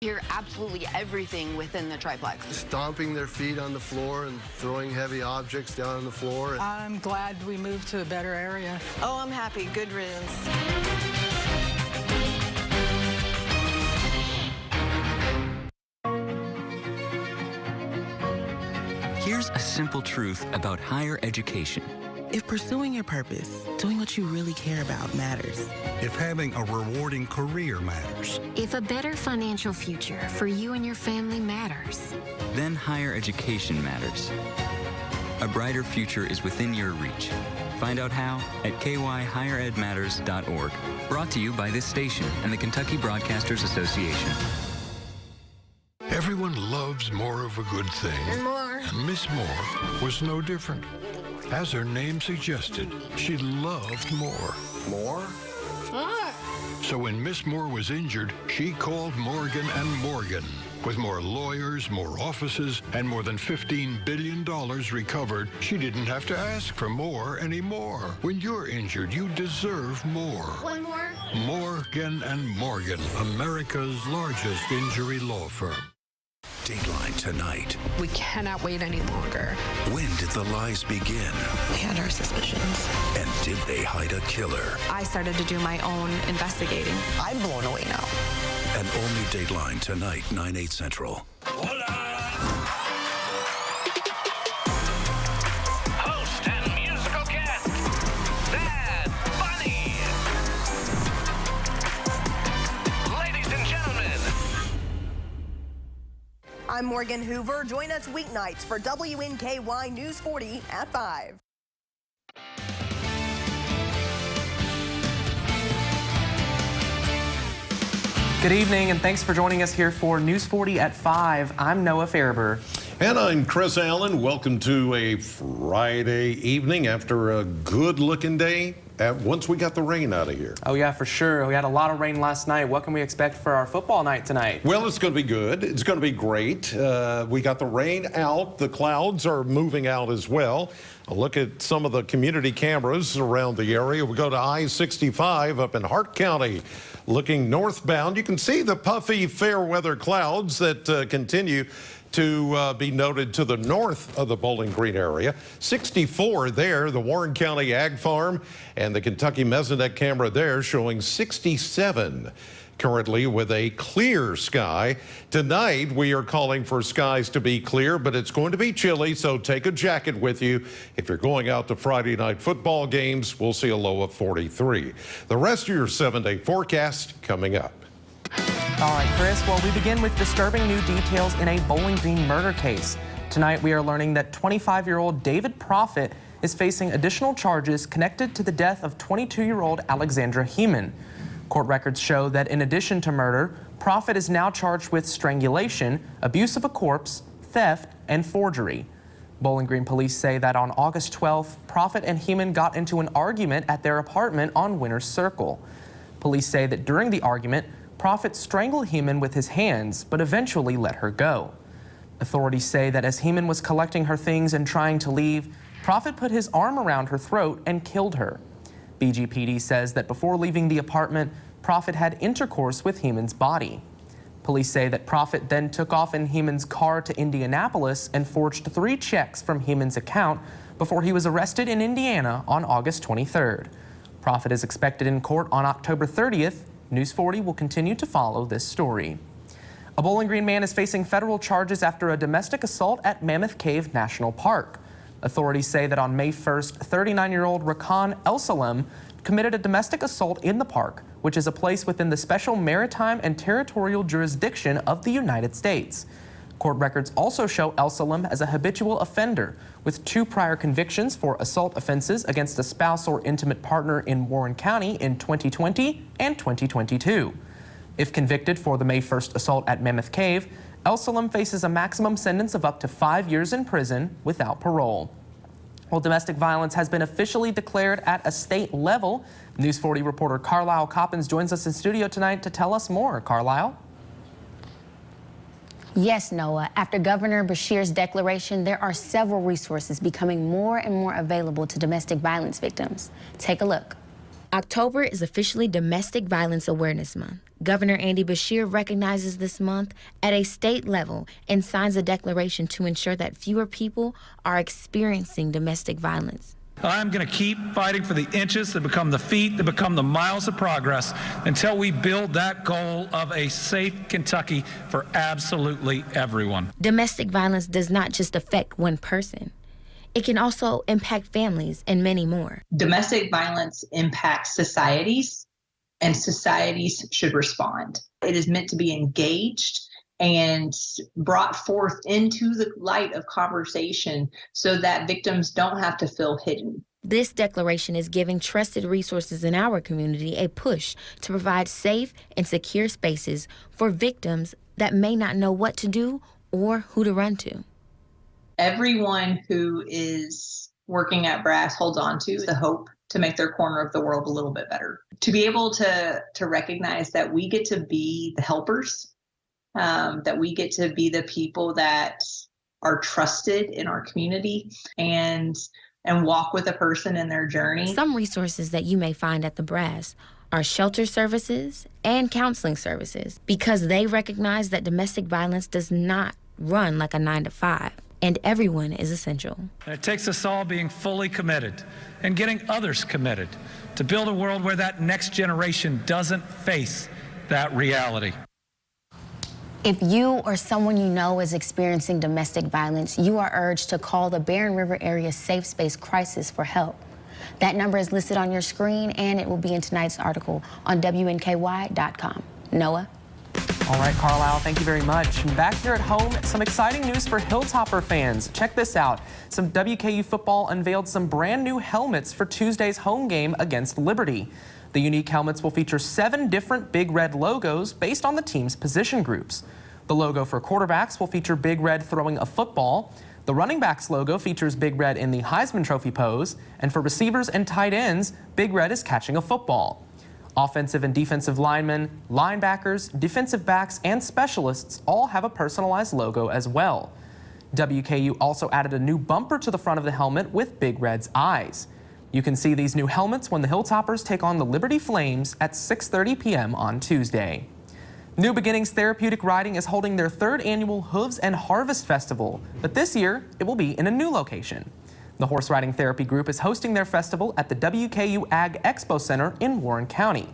Hear absolutely everything within the triplex. Stomping their feet on the floor and throwing heavy objects down on the floor. I'm glad we moved to a better area. Oh, I'm happy. Good riddance. Here's a simple truth about higher education. If pursuing your purpose, doing what you really care about matters. If having a rewarding career matters. If a better financial future for you and your family matters. Then higher education matters. A brighter future is within your reach. Find out how at kyhigheredmatters.org. Brought to you by this station and the Kentucky Broadcasters Association. Everyone loves more of a good thing. And more. And Miss Moore was no different. As her name suggested, she loved more. More? More. So when Miss Moore was injured, she called Morgan & Morgan. With more lawyers, more offices, and more than $15 billion recovered, she didn't have to ask for more anymore. When you're injured, you deserve more. One more. Morgan & Morgan, America's largest injury law firm. Dateline tonight. We cannot wait any longer. When did the lies begin? We had our suspicions. And did they hide a killer? I started to do my own investigating. I'm blown away now. An all-new Dateline tonight, 9/8 Central. Host and musical guest, Bad Bunny. Ladies and gentlemen. I'm Morgan Hoover. Join us weeknights for WNKY News 40 at 5. Good evening, and thanks for joining us here for News 40 at 5. I'm Noah Farber. And I'm Chris Allen. Welcome to a Friday evening after a good-looking day. Once we got the rain out of here. Oh yeah, for sure. We had a lot of rain last night. What can we expect for our football night tonight? Well, it's going to be good. It's going to be great. We got the rain out. The clouds are moving out as well. A look at some of the community cameras around the area. We go to I-65 up in Hart County. Looking northbound, you can see the puffy fair weather clouds that continue to be noted to the north of the Bowling Green area. 64 there, the Warren County Ag Farm, and the Kentucky Mesonet camera there showing 67 currently with a clear sky. Tonight we are calling for skies to be clear, but it's going to be chilly, so take a jacket with you. If you're going out to Friday night football games, we'll see a low of 43. The rest of your 7-day forecast coming up. All right, Chris, well, we begin with disturbing new details in a Bowling Green murder case. Tonight, we are learning that 25-year-old David Proffitt is facing additional charges connected to the death of 22-year-old Alexandra Heeman. Court records show that in addition to murder, Proffitt is now charged with strangulation, abuse of a corpse, theft, and forgery. Bowling Green police say that on August 12th, Proffitt and Heeman got into an argument at their apartment on Winter's Circle. Police say that during the argument, Proffitt strangled Heeman with his hands, but eventually let her go. Authorities say that as Heeman was collecting her things and trying to leave, Proffitt put his arm around her throat and killed her. BGPD says that before leaving the apartment, Proffitt had intercourse with Heeman's body. Police say that Proffitt then took off in Heeman's car to Indianapolis and forged 3 checks from Heeman's account before he was arrested in Indiana on August 23rd. Proffitt is expected in court on October 30th. News 40 will continue to follow this story. A Bowling Green man is facing federal charges after a domestic assault at Mammoth Cave National Park. Authorities say that on May 1st, 39-year-old Rakan El-Salem committed a domestic assault in the park, which is a place within the special maritime and territorial jurisdiction of the United States. Court records also show El-Salem as a habitual offender with 2 prior convictions for assault offenses against a spouse or intimate partner in Warren County in 2020 and 2022. If convicted for the May 1st assault at Mammoth Cave, El-Salem faces a maximum sentence of up to 5 years in prison without parole. Well, domestic violence has been officially declared at a state level. News 40 reporter Carlisle Coppins joins us in studio tonight to tell us more. Carlisle? Yes, Noah. After Governor Beshear's declaration, there are several resources becoming more and more available to domestic violence victims. Take a look. October is officially Domestic Violence Awareness Month. Governor Andy Beshear recognizes this month at a state level and signs a declaration to ensure that fewer people are experiencing domestic violence. I'm going to keep fighting for the inches that become the feet, that become the miles of progress until we build that goal of a safe Kentucky for absolutely everyone. Domestic violence does not just affect one person. It can also impact families and many more. Domestic violence impacts societies, and societies should respond. It is meant to be engaged and brought forth into the light of conversation so that victims don't have to feel hidden. This declaration is giving trusted resources in our community a push to provide safe and secure spaces for victims that may not know what to do or who to run to. Everyone who is working at Brass holds on to the hope to make their corner of the world a little bit better. To be able to recognize that we get to be the helpers, that we get to be the people that are trusted in our community and walk with a person in their journey. Some resources that you may find at the Brass are shelter services and counseling services because they recognize that domestic violence does not run like a 9-to-5. And everyone is essential. And it takes us all being fully committed and getting others committed to build a world where that next generation doesn't face that reality. If you or someone you know is experiencing domestic violence, you are urged to call the Barren River Area Safe Space Crisis for help. That number is listed on your screen, and it will be in tonight's article on WNKY.com. Noah? All right, Carlisle, thank you very much. Back here at home, some exciting news for Hilltopper fans. Check this out. Some WKU football unveiled some brand new helmets for Tuesday's home game against Liberty. The unique helmets will feature 7 different Big Red logos based on the team's position groups. The logo for quarterbacks will feature Big Red throwing a football. The running backs logo features Big Red in the Heisman Trophy pose. And for receivers and tight ends, Big Red is catching a football. Offensive and defensive linemen, linebackers, defensive backs, and specialists all have a personalized logo as well. WKU also added a new bumper to the front of the helmet with Big Red's eyes. You can see these new helmets when the Hilltoppers take on the Liberty Flames at 6:30 p.m. on Tuesday. New Beginnings Therapeutic Riding is holding their 3rd annual Hooves and Harvest Festival, but this year it will be in a new location. The Horse Riding Therapy Group is hosting their festival at the WKU Ag Expo Center in Warren County.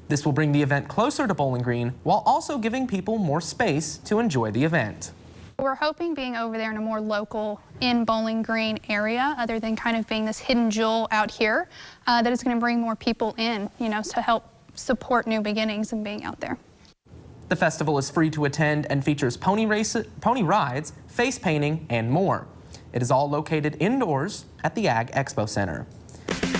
This will bring the event closer to Bowling Green while also giving people more space to enjoy the event. We're hoping being over there in a more local, in Bowling Green area, other than kind of being this hidden jewel out here, that is going to bring more people in, to help support New Beginnings and being out there. The festival is free to attend and features pony rides, face painting, and more. It is all located indoors at the Ag Expo Center.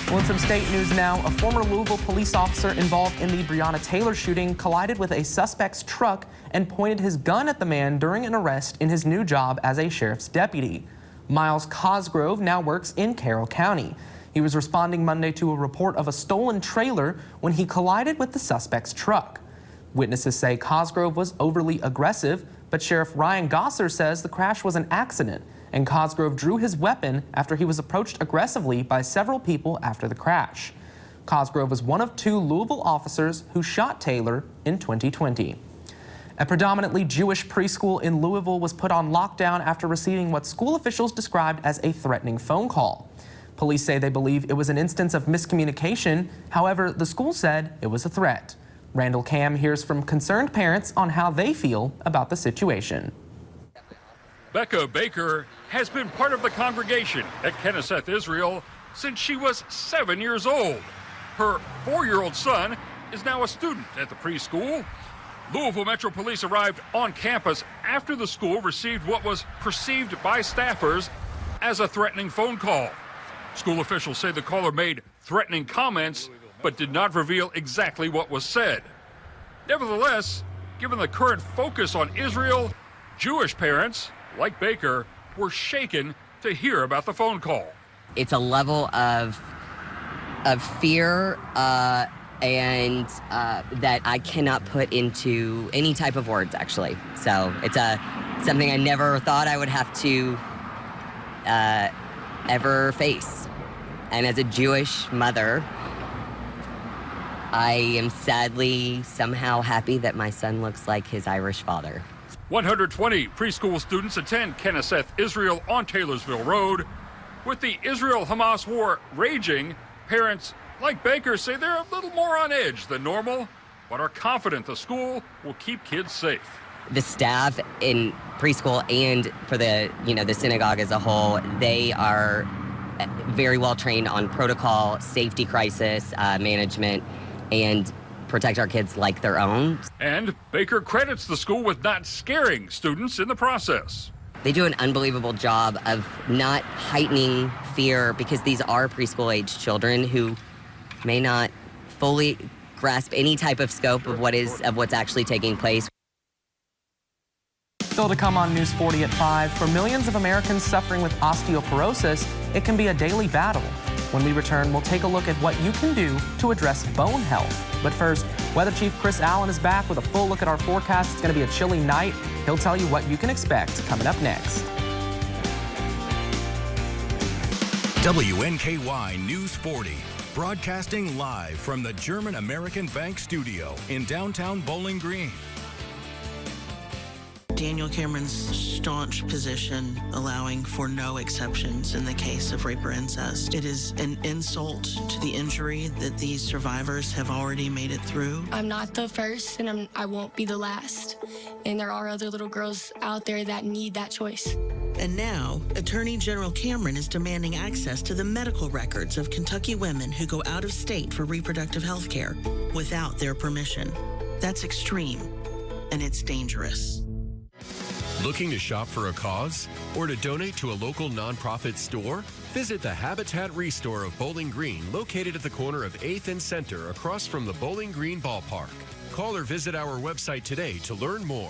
Well, in some state news now, a former Louisville police officer involved in the Breonna Taylor shooting collided with a suspect's truck and pointed his gun at the man during an arrest in his new job as a sheriff's deputy. Miles Cosgrove now works in Carroll County. He was responding Monday to a report of a stolen trailer when he collided with the suspect's truck. Witnesses say Cosgrove was overly aggressive, but Sheriff Ryan Gosser says the crash was an accident, and Cosgrove drew his weapon after he was approached aggressively by several people after the crash. Cosgrove was one of 2 Louisville officers who shot Taylor in 2020. A predominantly Jewish preschool in Louisville was put on lockdown after receiving what school officials described as a threatening phone call. Police say they believe it was an instance of miscommunication. However, the school said it was a threat. Randall Cam hears from concerned parents on how they feel about the situation. Becca Baker has been part of the congregation at Knesset Israel since she was 7 years old. Her 4-year-old son is now a student at the preschool. Louisville Metro Police arrived on campus after the school received what was perceived by staffers as a threatening phone call. School officials say the caller made threatening comments but did not reveal exactly what was said. Nevertheless, given the current focus on Israel, Jewish parents, like Baker, were shaken to hear about the phone call. It's a level of fear and that I cannot put into any type of words, actually. So it's something I never thought I would have to ever face. And as a Jewish mother, I am sadly somehow happy that my son looks like his Irish father. 120 preschool students attend Knesset Israel on Taylorsville Road. With the Israel-Hamas war raging, parents like Baker say they're a little more on edge than normal, but are confident the school will keep kids safe. The staff in preschool and for the synagogue as a whole, they are very well trained on protocol, safety crisis management, and protect our kids like their own. And Baker credits the school with not scaring students in the process. They do an unbelievable job of not heightening fear because these are preschool-age children who may not fully grasp any type of scope of what's actually taking place. Still to come on News 40 at 5, for millions of Americans suffering with osteoporosis, it can be a daily battle. When we return, we'll take a look at what you can do to address bone health. But first, Weather Chief Chris Allen is back with a full look at our forecast. It's going to be a chilly night. He'll tell you what you can expect coming up next. WNKY News 40, broadcasting live from the German American Bank studio in downtown Bowling Green. Daniel Cameron's staunch position allowing for no exceptions in the case of rape or incest. It is an insult to the injury that these survivors have already made it through. I'm not the first, and I won't be the last. And there are other little girls out there that need that choice. And now, Attorney General Cameron is demanding access to the medical records of Kentucky women who go out of state for reproductive health care without their permission. That's extreme, and it's dangerous. Looking to shop for a cause or to donate to a local nonprofit store? Visit the Habitat Restore of Bowling Green, located at the corner of 8th and Center across from the Bowling Green Ballpark. Call or visit our website today to learn more.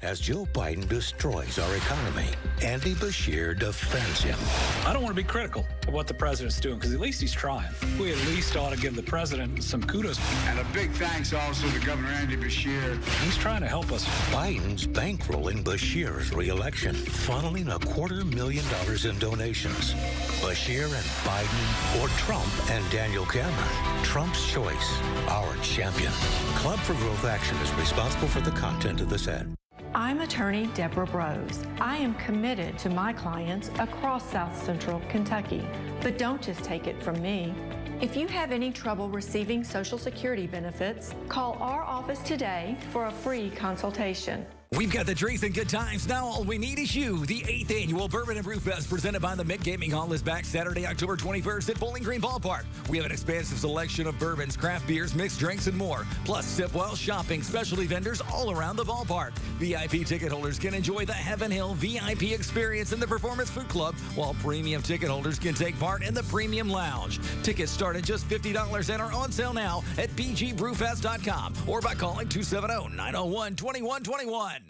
As Joe Biden destroys our economy, Andy Beshear defends him. I don't want to be critical of what the president's doing because at least he's trying. We at least ought to give the president some kudos. And a big thanks also to Governor Andy Beshear. He's trying to help us. Biden's bankrolling Beshear's re-election, funneling $250,000 in donations. Beshear and Biden, or Trump and Daniel Cameron. Trump's choice, our champion. Club for Growth Action is responsible for the content of this ad. I'm attorney Deborah Brose. I am committed to my clients across South Central Kentucky. But don't just take it from me. If you have any trouble receiving Social Security benefits, call our office today for a free consultation. We've got the drinks and good times. Now all we need is you. The 8th annual Bourbon and Brew Fest presented by the Mint Gaming Hall is back Saturday, October 21st at Bowling Green Ballpark. We have an expansive selection of bourbons, craft beers, mixed drinks, and more. Plus, sip well shopping, specialty vendors all around the ballpark. VIP ticket holders can enjoy the Heaven Hill VIP experience in the Performance Food Club, while premium ticket holders can take part in the Premium Lounge. Tickets start at just $50 and are on sale now at bgbrewfest.com or by calling 270-901-2121.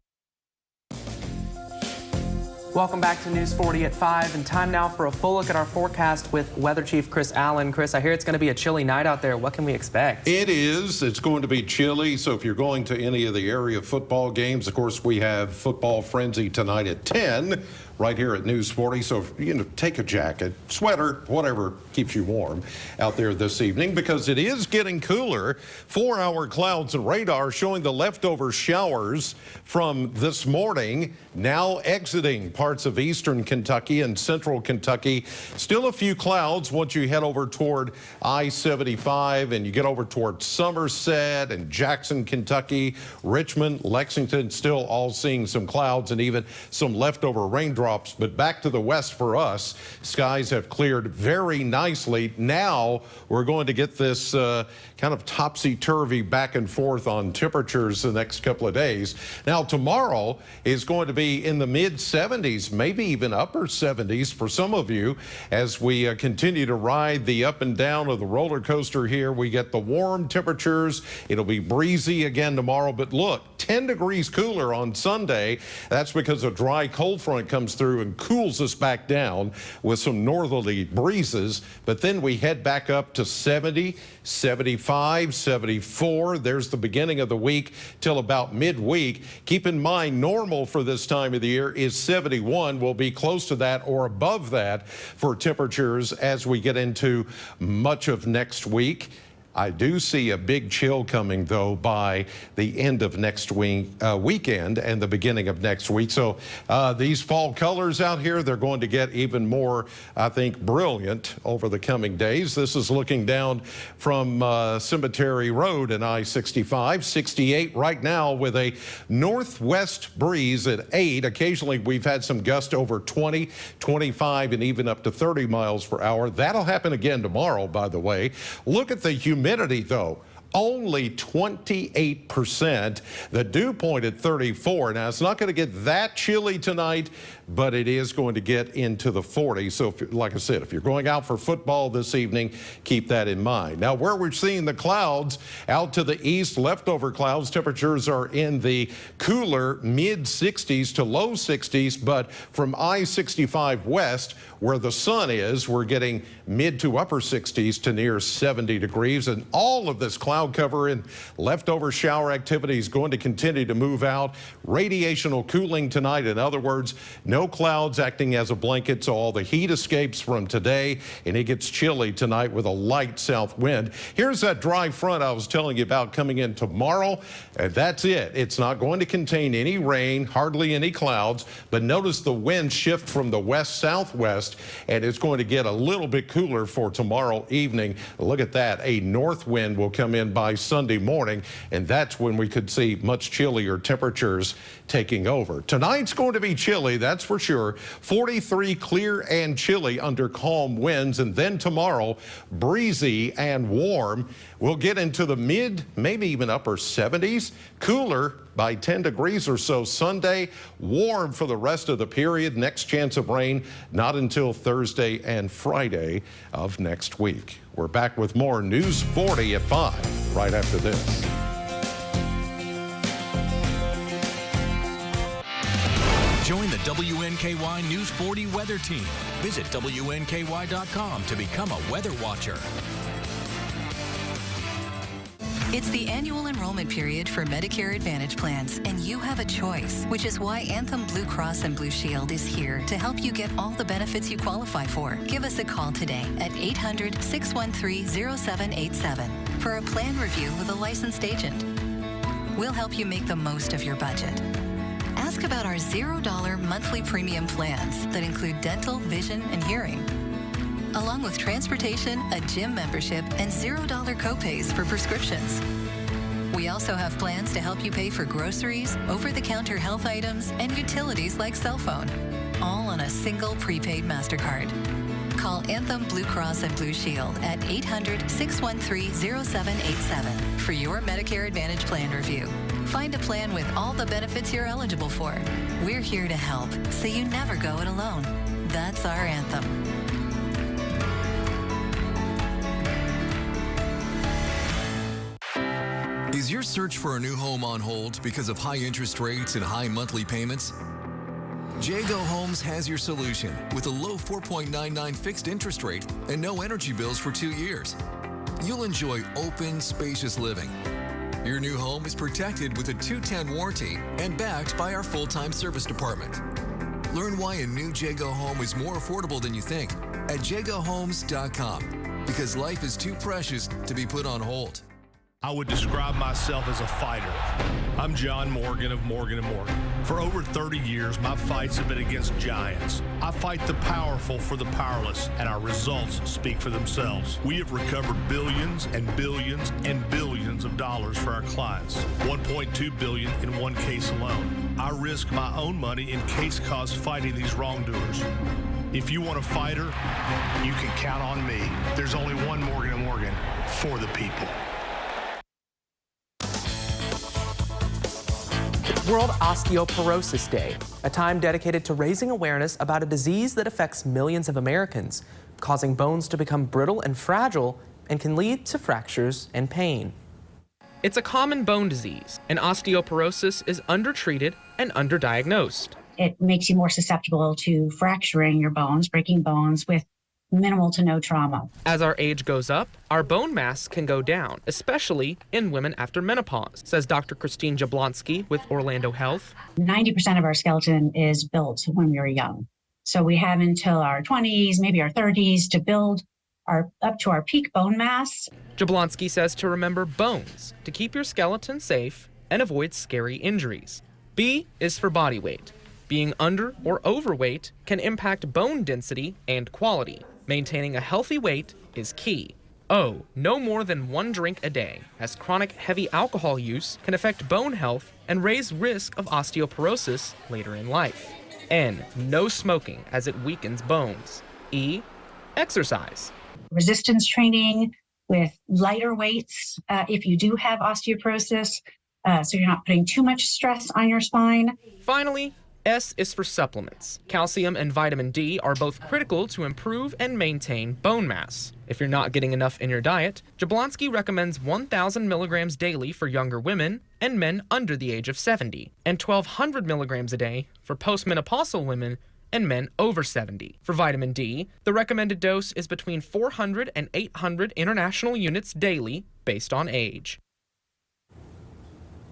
Welcome back to News 40 at 5, and time now for a full look at our forecast with Weather Chief Chris Allen. Chris, I hear it's going to be a chilly night out there. What can we expect? It is. It's going to be chilly, so if you're going to any of the area football games, of course, we have Football Frenzy tonight at 10 right here at News 40. So, take a jacket, sweater, whatever keeps you warm out there this evening, because it is getting cooler. 4-hour clouds and radar showing the leftover showers from this morning now exiting parts of eastern Kentucky and central Kentucky. Still a few clouds once you head over toward I-75 and you get over toward Somerset and Jackson, Kentucky, Richmond, Lexington, still all seeing some clouds and even some leftover raindrops. But back to the west for us, skies have cleared very nicely. Now we're going to get this kind of topsy-turvy back and forth on temperatures the next couple of days. Now tomorrow is going to be in the mid-70s, maybe even upper 70s for some of you as we continue to ride the up and down of the roller coaster here. We get the warm temperatures. It'll be breezy again tomorrow, but look, 10 degrees cooler on Sunday. That's because a dry cold front comes through and cools us back down with some northerly breezes, but then we head back up to 70, 75, 74. There's the beginning of the week till about midweek. Keep in mind, normal for this time of the year is 71. We'll be close to that or above that for temperatures as we get into much of next week. I do see a big chill coming, though, by the end of next weekend and the beginning of next week. So these fall colors out here, they're going to get even more, I think, brilliant over the coming days. This is looking down from Cemetery Road and I-65, 68 right now with a northwest breeze at 8. Occasionally, we've had some gusts over 20, 25, and even up to 30 miles per hour. That'll happen again tomorrow, by the way. Look at the humidity, though. Only 28%. The dew point at 34. Now, it's not going to get that chilly tonight, but it is going to get into the 40s. So, like I said, if you're going out for football this evening, keep that in mind. Now, where we're seeing the clouds out to the east, leftover clouds, temperatures are in the cooler mid-60s to low 60s, but from I-65 west, where the sun is, we're getting mid to upper 60s to near 70 degrees. And all of this cloud cover and leftover shower activity is going to continue to move out. Radiational cooling tonight. In other words, no clouds acting as a blanket, so all the heat escapes from today, and it gets chilly tonight with a light south wind. Here's that dry front I was telling you about coming in tomorrow, and that's it. It's not going to contain any rain, hardly any clouds, but notice the wind shift from the west-southwest, and it's going to get a little bit cooler for tomorrow evening. Look at that. A north wind will come in by Sunday morning, and that's when we could see much chillier temperatures taking over. Tonight's going to be chilly, that's for sure. 43 clear and chilly under calm winds, and then tomorrow breezy and warm. We'll get into the mid, maybe even upper 70s. Cooler by 10 degrees or so Sunday. Warm for the rest of the period. Next chance of rain not until Thursday and Friday of next week. We're back with more News 40 at 5 right after this. Join the WNKY News 40 weather team. Visit WNKY.com to become a weather watcher. It's the annual enrollment period for Medicare Advantage plans, and you have a choice, which is why Anthem Blue Cross and Blue Shield is here to help you get all the benefits you qualify for. Give us a call today at 800-613-0787 for a plan review with a licensed agent. We'll help you make the most of your budget. Ask about our $0 monthly premium plans that include dental, vision, and hearing, along with transportation, a gym membership, and $0 copays for prescriptions. We also have plans to help you pay for groceries, over-the-counter health items, and utilities like cell phone, all on a single prepaid MasterCard. Call Anthem Blue Cross and Blue Shield at 800-613-0787 for your Medicare Advantage plan review. Find a plan with all the benefits you're eligible for. We're here to help, so you never go it alone. That's our anthem. Is your search for a new home on hold because of high interest rates and high monthly payments? Jago Homes has your solution with a low 4.99 fixed interest rate and no energy bills for 2 years. You'll enjoy open, spacious living. Your new home is protected with a 210 warranty and backed by our full-time service department. Learn why a new Jago home is more affordable than you think at jagohomes.com, because life is too precious to be put on hold. I would describe myself as a fighter. I'm John Morgan of Morgan & Morgan. For over 30 years, my fights have been against giants. I fight the powerful for the powerless, and our results speak for themselves. We have recovered billions and billions and billions of dollars for our clients. $1.2 billion in one case alone. I risk my own money in case costs fighting these wrongdoers. If you want a fighter, you can count on me. There's only one Morgan & Morgan for the people. World Osteoporosis Day, a time dedicated to raising awareness about a disease that affects millions of Americans, causing bones to become brittle and fragile and can lead to fractures and pain. It's a common bone disease, and osteoporosis is undertreated and underdiagnosed. It makes you more susceptible to fracturing your bones, breaking bones with minimal to no trauma. As our age goes up, our bone mass can go down, especially in women after menopause, says Dr. Christine Jablonski with Orlando Health. 90% of our skeleton is built when we were young. So we have until our 20s, maybe our 30s to build up to our peak bone mass. Jablonski says to remember bones to keep your skeleton safe and avoid scary injuries. B is for body weight. Being under or overweight can impact bone density and quality. Maintaining a healthy weight is key. O, no more than 1 drink a day, as chronic heavy alcohol use can affect bone health and raise risk of osteoporosis later in life. N, no smoking, as it weakens bones. E, exercise. Resistance training with lighter weights if you do have osteoporosis, so you're not putting too much stress on your spine. Finally, S is for supplements. Calcium and vitamin D are both critical to improve and maintain bone mass. If you're not getting enough in your diet, Jablonski recommends 1,000 milligrams daily for younger women and men under the age of 70, and 1,200 milligrams a day for postmenopausal women and men over 70. For vitamin D, the recommended dose is between 400 and 800 international units daily based on age.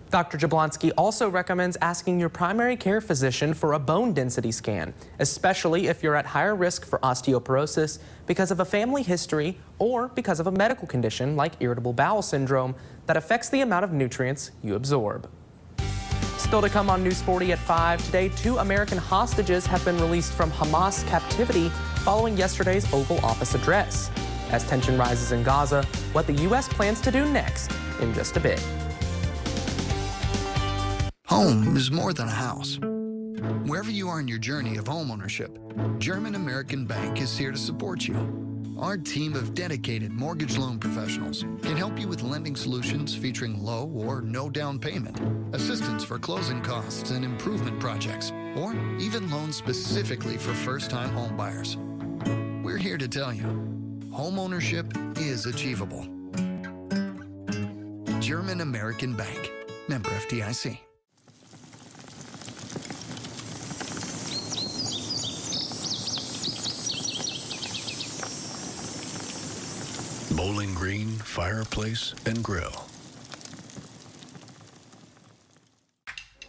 Dr. Jablonski also recommends asking your primary care physician for a bone density scan, especially if you're at higher risk for osteoporosis because of a family history or because of a medical condition like irritable bowel syndrome that affects the amount of nutrients you absorb. Still to come on News 40 at 5, today 2 American hostages have been released from Hamas captivity following yesterday's Oval Office address. As tension rises in Gaza, what the U.S. plans to do next in just a bit. Home is more than a house. Wherever you are in your journey of homeownership, German American Bank is here to support you. Our team of dedicated mortgage loan professionals can help you with lending solutions featuring low or no down payment, assistance for closing costs and improvement projects, or even loans specifically for first-time home buyers. We're here to tell you, homeownership is achievable. German American Bank, member FDIC. Bowling Green Fireplace and Grill.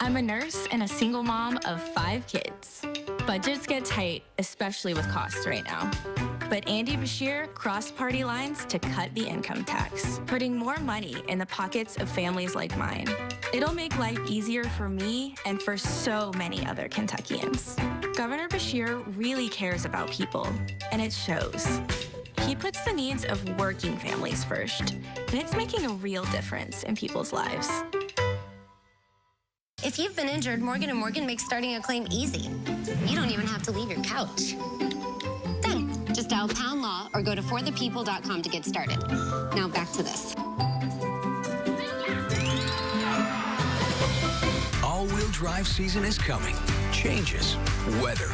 I'm a nurse and a single mom of 5 kids. Budgets get tight, especially with costs right now. But Andy Bashir crossed party lines to cut the income tax, putting more money in the pockets of families like mine. It'll make life easier for me and for so many other Kentuckians. Governor Bashir really cares about people, and it shows. He puts the needs of working families first, and it's making a real difference in people's lives. If you've been injured, Morgan & Morgan makes starting a claim easy. You don't even have to leave your couch. Done. Just dial pound law or go to forthepeople.com to get started. Now back to this. All-wheel drive season is coming. Changes, weather,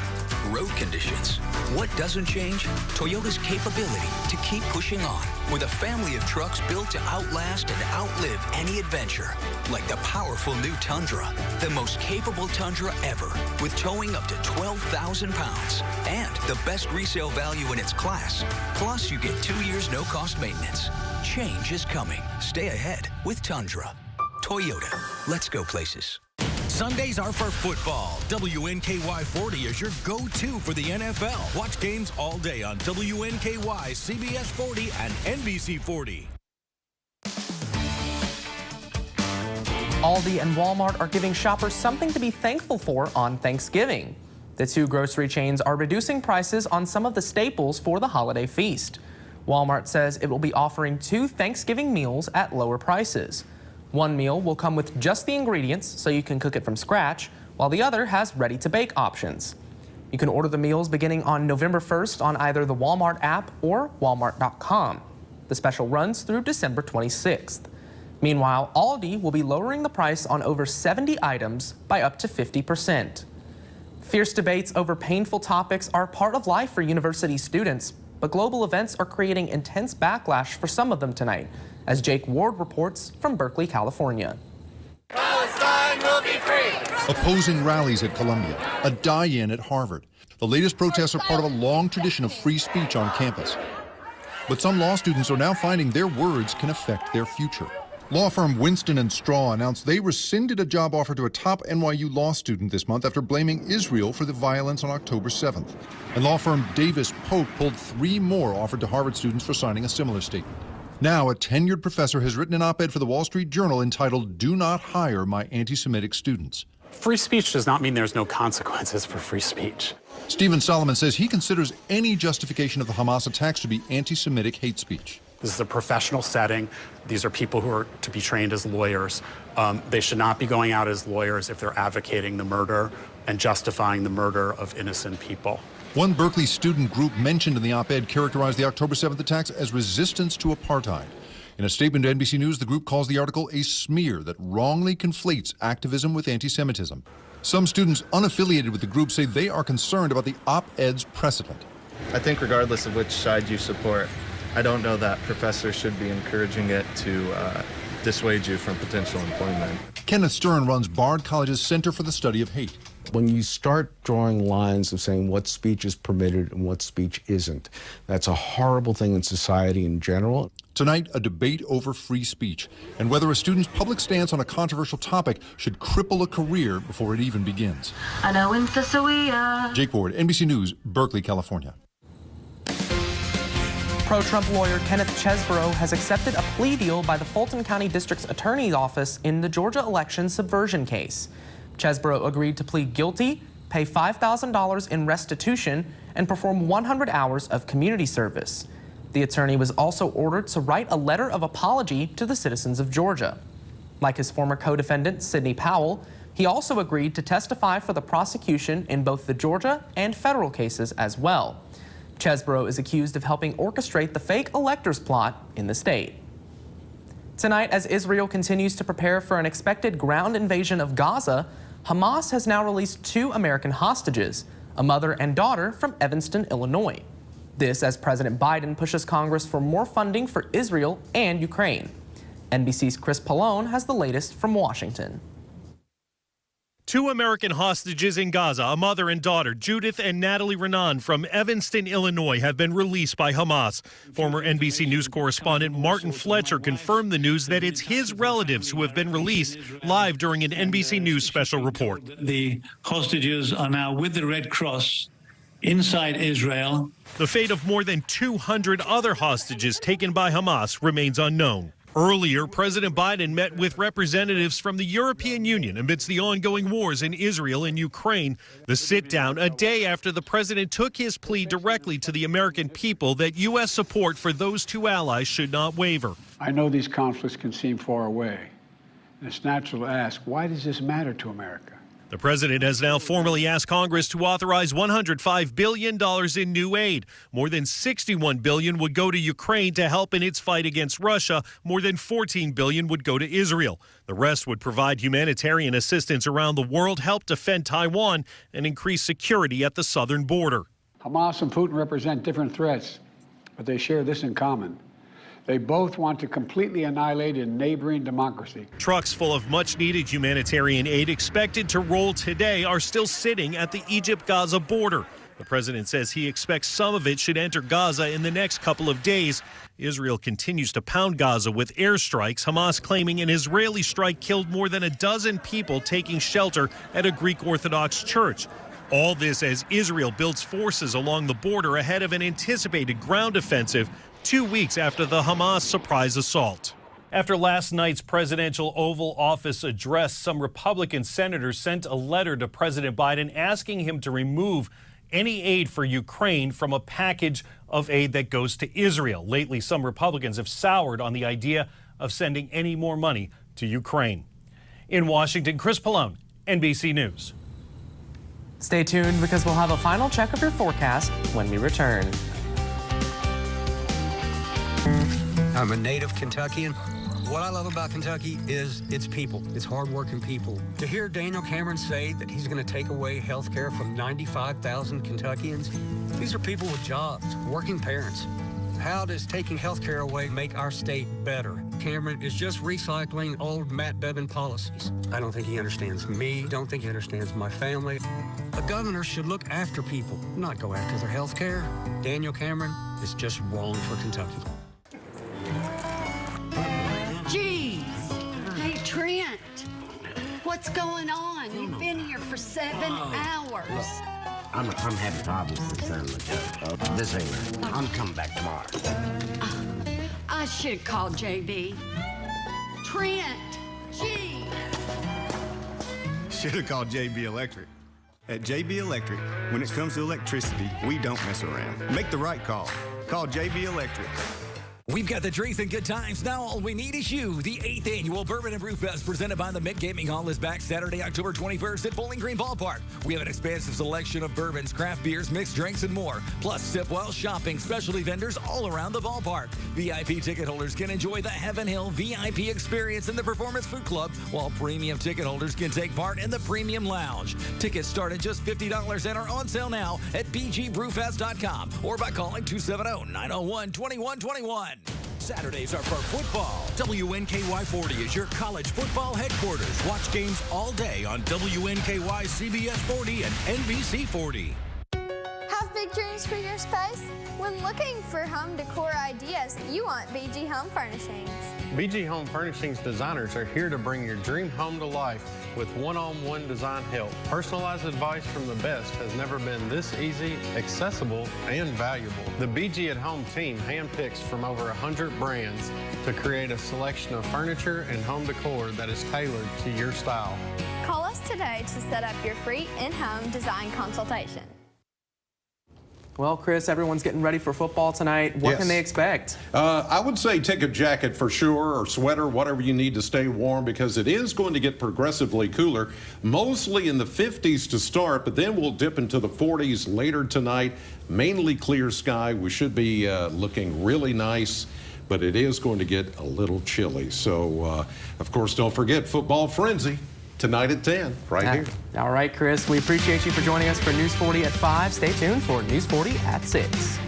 road conditions. What doesn't change? Toyota's capability to keep pushing on with a family of trucks built to outlast and outlive any adventure. Like the powerful new Tundra, the most capable Tundra ever, with towing up to 12,000 pounds and the best resale value in its class. Plus, you get 2 years no-cost maintenance. Change is coming. Stay ahead with Tundra. Toyota. Let's go places. Sundays are for football. WNKY 40 is your go-to for the NFL. Watch games all day on WNKY, CBS 40, and NBC 40. Aldi and Walmart are giving shoppers something to be thankful for on Thanksgiving. The 2 grocery chains are reducing prices on some of the staples for the holiday feast. Walmart says it will be offering 2 Thanksgiving meals at lower prices. One meal will come with just the ingredients so you can cook it from scratch, while the other has ready-to-bake options. You can order the meals beginning on November 1st on either the Walmart app or walmart.com. The special runs through December 26th. Meanwhile, Aldi will be lowering the price on over 70 items by up to 50%. Fierce debates over painful topics are part of life for university students, but global events are creating intense backlash for some of them tonight, as Jake Ward reports from Berkeley, California. Palestine will be free! Opposing rallies at Columbia, a die-in at Harvard. The latest protests are part of a long tradition of free speech on campus. But some law students are now finding their words can affect their future. Law firm Winston & Straw announced they rescinded a job offer to a top NYU law student this month after blaming Israel for the violence on October 7th. And law firm Davis Polk pulled 3 more offered to Harvard students for signing a similar statement. Now, a tenured professor has written an op-ed for the Wall Street Journal entitled, "Do Not Hire My Anti-Semitic Students." Free speech does not mean there's no consequences for free speech. Stephen Solomon says he considers any justification of the Hamas attacks to be anti-Semitic hate speech. This is a professional setting. These are people who are to be trained as lawyers. They should not be going out as lawyers if they're advocating the murder and justifying the murder of innocent people. One Berkeley student group mentioned in the op-ed characterized the October 7th attacks as resistance to apartheid. In a statement to NBC News, the group calls the article a smear that wrongly conflates activism with anti-Semitism. Some students unaffiliated with the group say they are concerned about the op-ed's precedent. I think regardless of which side you support, I don't know that professors should be encouraging it to dissuade you from potential employment. Kenneth Stern runs Bard College's Center for the Study of Hate. When you start drawing lines of saying what speech is permitted and what speech isn't, that's a horrible thing in society in general. Tonight, a debate over free speech and whether a student's public stance on a controversial topic should cripple a career before it even begins. Jake Ward, NBC News, Berkeley, California. Pro-Trump lawyer Kenneth Chesborough has accepted a plea deal by the Fulton County District's Attorney's Office in the Georgia election subversion case. Chesborough agreed to plead guilty, pay $5,000 in restitution, and perform 100 hours of community service. The attorney was also ordered to write a letter of apology to the citizens of Georgia. Like his former co-defendant, Sidney Powell, he also agreed to testify for the prosecution in both the Georgia and federal cases as well. Chesborough is accused of helping orchestrate the fake electors plot in the state. Tonight, as Israel continues to prepare for an expected ground invasion of Gaza, Hamas has now released 2 American hostages, a mother and daughter from Evanston, Illinois. This as President Biden pushes Congress for more funding for Israel and Ukraine. NBC's Chris Pallone has the latest from Washington. 2 American hostages in Gaza, a mother and daughter, Judith and Natalie Renan from Evanston, Illinois, have been released by Hamas. Former NBC News correspondent Martin Fletcher confirmed the news that it's his relatives who have been released live during an NBC News special report. The hostages are now with the Red Cross inside Israel. The fate of more than 200 other hostages taken by Hamas remains unknown. Earlier, President Biden met with representatives from the European Union amidst the ongoing wars in Israel and Ukraine. The sit-down a day after the president took his plea directly to the American people that U.S. support for those 2 allies should not waver. I know these conflicts can seem far away, and it's natural to ask, why does this matter to America? The president has now formally asked Congress to authorize $105 billion in new aid. More than $61 billion would go to Ukraine to help in its fight against Russia. More than $14 billion would go to Israel. The rest would provide humanitarian assistance around the world, help defend Taiwan, and increase security at the southern border. Hamas and Putin represent different threats, but they share this in common. They both want to completely annihilate a neighboring democracy. Trucks full of much-needed humanitarian aid expected to roll today are still sitting at the Egypt-Gaza border. The president says he expects some of it should enter Gaza in the next couple of days. Israel continues to pound Gaza with airstrikes, Hamas claiming an Israeli strike killed more than a dozen people taking shelter at a Greek Orthodox church. All this as Israel builds forces along the border ahead of an anticipated ground offensive 2 weeks after the Hamas surprise assault. After last night's presidential Oval Office address, some Republican senators sent a letter to President Biden asking him to remove any aid for Ukraine from a package of aid that goes to Israel. Lately, some Republicans have soured on the idea of sending any more money to Ukraine. In Washington, Chris Pallone, NBC News. Stay tuned because we'll have a final check of your forecast when we return. I'm a native Kentuckian. What I love about Kentucky is its people. It's hardworking people. To hear Daniel Cameron say that he's going to take away health care from 95,000 Kentuckians, these are people with jobs, working parents. How does taking health care away make our state better? Cameron is just recycling old Matt Bevin policies. I don't think he understands me. Don't think he understands my family. A governor should look after people, not go after their health care. Daniel Cameron is just wrong for Kentucky. Geez, What's going on? You've been here for 7 hours. I'm having problems with son of a this ain't right. I'm coming back tomorrow. I should have called JB. Trent, gee. Should have called JB Electric. At JB Electric, when it comes to electricity, we don't mess around. Make the right call. Call JB Electric. We've got the drinks and good times. Now all we need is you. The 8th annual Bourbon and Brew Fest presented by the Mint Gaming Hall is back Saturday, October 21st at Bowling Green Ballpark. We have an expansive selection of bourbons, craft beers, mixed drinks, and more. Plus, sip while shopping, specialty vendors all around the ballpark. VIP ticket holders can enjoy the Heaven Hill VIP experience in the Performance Food Club, while premium ticket holders can take part in the Premium Lounge. Tickets start at just $50 and are on sale now at bgbrewfest.com or by calling 270-901-2121. Saturdays are for football. WNKY 40 is your college football headquarters. Watch games all day on WNKY, CBS 40, and NBC 40. Have big dreams for your space? When looking for home decor ideas, you want BG Home Furnishings. BG Home Furnishings designers are here to bring your dream home to life with one-on-one design help. Personalized advice from the best has never been this easy, accessible, and valuable. The BG at Home team handpicks from over 100 brands to create a selection of furniture and home decor that is tailored to your style. Call us today to set up your free in-home design consultation. Well, Chris, everyone's getting ready for football tonight. What can they expect? I would say take a jacket for sure, or sweater, whatever you need to stay warm, because it is going to get progressively cooler, mostly in the 50s to start, but then we'll dip into the 40s later tonight. Mainly clear sky. We should be looking really nice, but it is going to get a little chilly. So, of course, don't forget Football Frenzy tonight at 10, right here. All right, Chris, we appreciate you for joining us for News 40 at 5. Stay tuned for News 40 at 6.